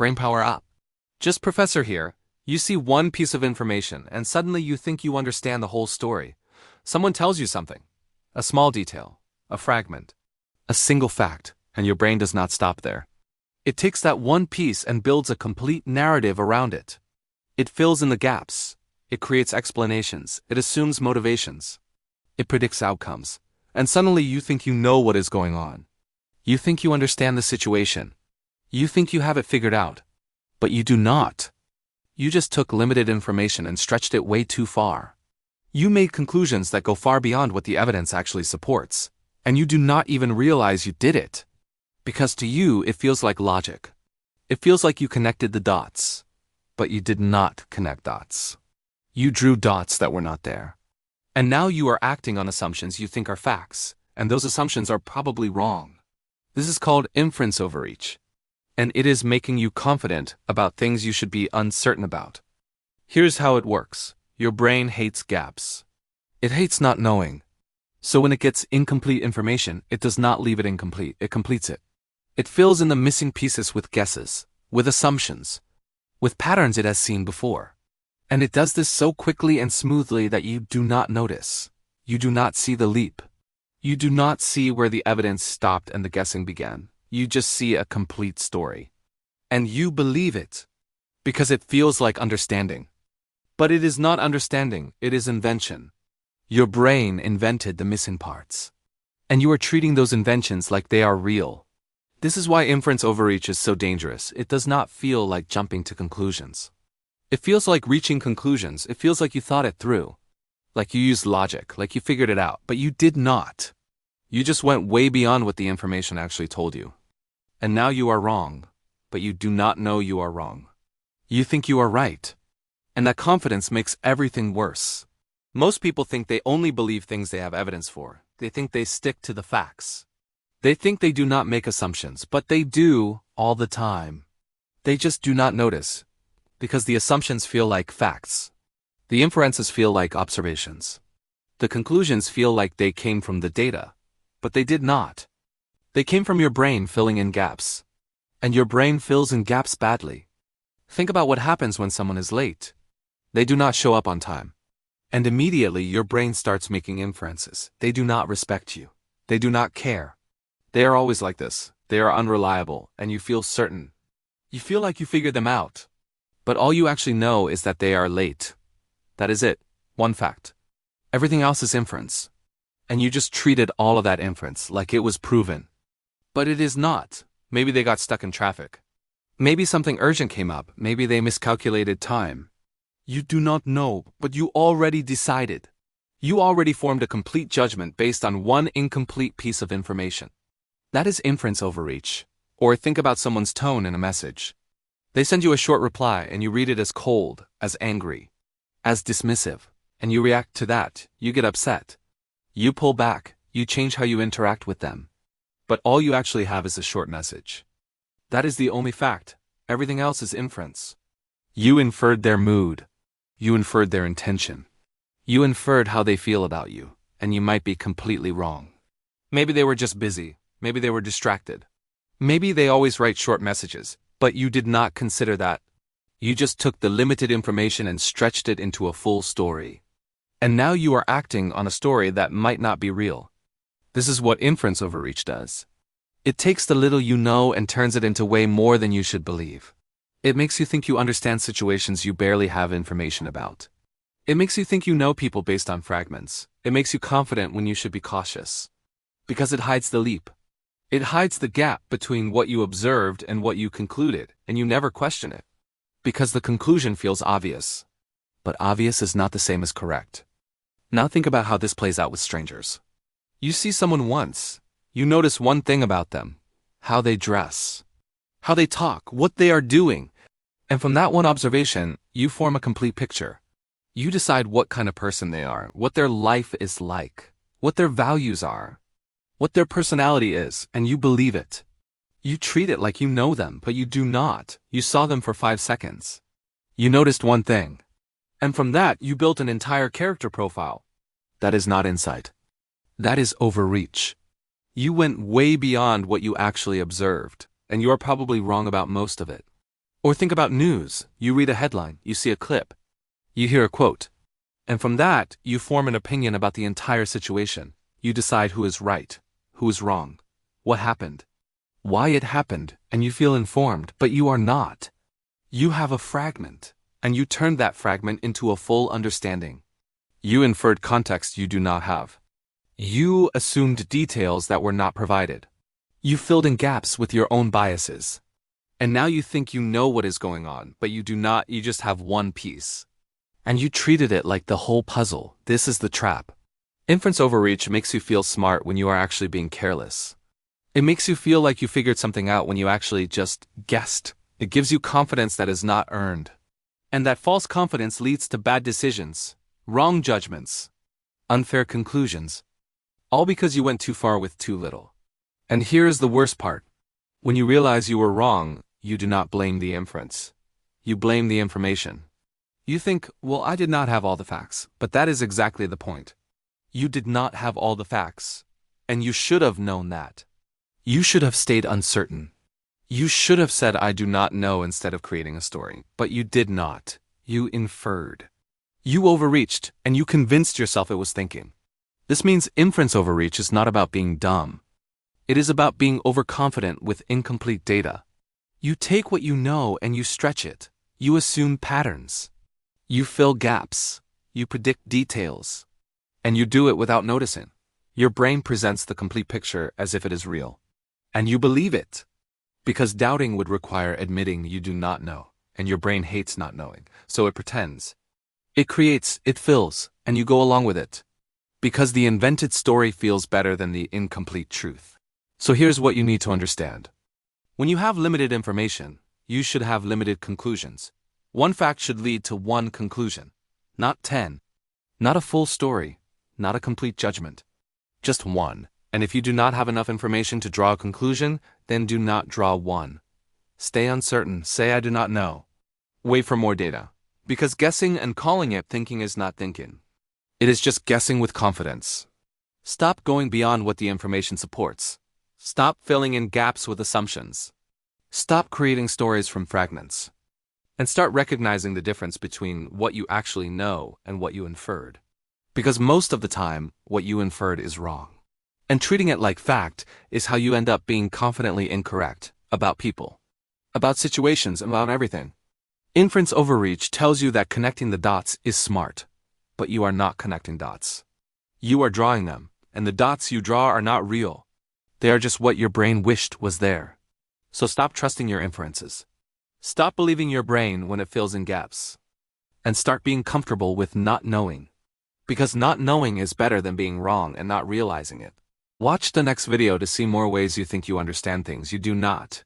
Brainpower up. JustProfessor here. You see one piece of information and suddenly you think you understand the whole story. Someone tells you something. A small detail. A fragment. A single fact, and your brain does not stop there. It takes that one piece and builds a complete narrative around it. It fills in the gaps. It creates explanations. It assumes motivations. It predicts outcomes. And suddenly you think you know what is going on. You think you understand the situation. You think you have it figured out. But you do not. You just took limited information and stretched it way too far. You made conclusions that go far beyond what the evidence actually supports. And you do not even realize you did it. Because to you, it feels like logic. It feels like you connected the dots. But you did not connect dots. You drew dots that were not there. And now you are acting on assumptions you think are facts, and those assumptions are probably wrong. This is called inference overreach. And it is making you confident about things you should be uncertain about. Here's how it works. Your brain hates gaps. It hates not knowing. So when it gets incomplete information, it does not leave it incomplete, it completes it. It fills in the missing pieces with guesses, with assumptions, with patterns it has seen before. And it does this so quickly and smoothly that you do not notice. You do not see the leap. You do not see where the evidence stopped and the guessing began. You just see a complete story. And you believe it. Because it feels like understanding. But it is not understanding, it is invention. Your brain invented the missing parts. And you are treating those inventions like they are real. This is why inference overreach is so dangerous. It does not feel like jumping to conclusions. It feels like reaching conclusions. It feels like you thought it through. Like you used logic, like you figured it out, but you did not. You just went way beyond what the information actually told you. And now you are wrong, but you do not know you are wrong. You think you are right. And that confidence makes everything worse. Most people think they only believe things they have evidence for. They think they stick to the facts. They think they do not make assumptions, but they do all the time. They just do not notice, because the assumptions feel like facts. The inferences feel like observations. The conclusions feel like they came from the data, but they did not. They came from your brain filling in gaps. And your brain fills in gaps badly. Think about what happens when someone is late. They do not show up on time. And immediately your brain starts making inferences. They do not respect you. They do not care. They are always like this. They are unreliable, and you feel certain. You feel like you figured them out. But all you actually know is that they are late. That is it. One fact. Everything else is inference. And you just treated all of that inference like it was proven. But it is not. Maybe they got stuck in traffic. Maybe something urgent came up. Maybe they miscalculated time. You do not know, but you already decided. You already formed a complete judgment based on one incomplete piece of information. That is inference overreach. Or think about someone's tone in a message. They send you a short reply and you read it as cold, as angry, as dismissive, and you react to that. You get upset. You pull back. You change how you interact with them. But all you actually have is a short message. That is the only fact. Everything else is inference. You inferred their mood. You inferred their intention. You inferred how they feel about you, and you might be completely wrong. Maybe they were just busy. Maybe they were distracted. Maybe they always write short messages, but you did not consider that. You just took the limited information and stretched it into a full story. And now you are acting on a story that might not be real. This is what inference overreach does. It takes the little you know and turns it into way more than you should believe. It makes you think you understand situations you barely have information about. It makes you think you know people based on fragments. It makes you confident when you should be cautious. Because it hides the leap. It hides the gap between what you observed and what you concluded, and you never question it. Because the conclusion feels obvious. But obvious is not the same as correct. Now think about how this plays out with strangers. You see someone once. You notice one thing about them. How they dress. How they talk. What they are doing. And from that one observation, you form a complete picture. You decide what kind of person they are, what their life is like, what their values are, what their personality is, and you believe it. You treat it like you know them, but you do not. You saw them for 5 seconds. You noticed one thing. And from that, you built an entire character profile. That is not insight. That is overreach. You went way beyond what you actually observed, and you are probably wrong about most of it. Or think about news. You read a headline, you see a clip, you hear a quote, and from that, you form an opinion about the entire situation. You decide who is right, who is wrong, what happened, why it happened, and you feel informed, but you are not. You have a fragment, and you turned that fragment into a full understanding. You inferred context you do not have. You assumed details that were not provided. You filled in gaps with your own biases. And now you think you know what is going on, but you do not, you just have one piece. And you treated it like the whole puzzle. This is the trap. Inference overreach makes you feel smart when you are actually being careless. It makes you feel like you figured something out when you actually just guessed. It gives you confidence that is not earned. And that false confidence leads to bad decisions, wrong judgments, unfair conclusions. All because you went too far with too little. And here is the worst part. When you realize you were wrong, you do not blame the inference. You blame the information. You think, well, I did not have all the facts, but that is exactly the point. You did not have all the facts, and you should have known that. You should have stayed uncertain. You should have said, I do not know, instead of creating a story, but you did not. You inferred. You overreached, and you convinced yourself it was thinking. This means inference overreach is not about being dumb. It is about being overconfident with incomplete data. You take what you know and you stretch it. You assume patterns. You fill gaps. You predict details. And you do it without noticing. Your brain presents the complete picture as if it is real. And you believe it. Because doubting would require admitting you do not know, and your brain hates not knowing, so it pretends. It creates, it fills, and you go along with it. Because the invented story feels better than the incomplete truth. So here's what you need to understand. When you have limited information, you should have limited conclusions. One fact should lead to one conclusion, not 10. Not a full story, not a complete judgment. Just one. And if you do not have enough information to draw a conclusion, then do not draw one. Stay uncertain, say I do not know. Wait for more data. Because guessing and calling it thinking is not thinking. It is just guessing with confidence. Stop going beyond what the information supports. Stop filling in gaps with assumptions. Stop creating stories from fragments. And start recognizing the difference between what you actually know and what you inferred. Because most of the time, what you inferred is wrong. And treating it like fact is how you end up being confidently incorrect about people, about situations, about everything. Inference overreach tells you that connecting the dots is smart, but you are not connecting dots. You are drawing them, and the dots you draw are not real. They are just what your brain wished was there. So stop trusting your inferences. Stop believing your brain when it fills in gaps. And start being comfortable with not knowing. Because not knowing is better than being wrong and not realizing it. Watch the next video to see more ways you think you understand things you do not.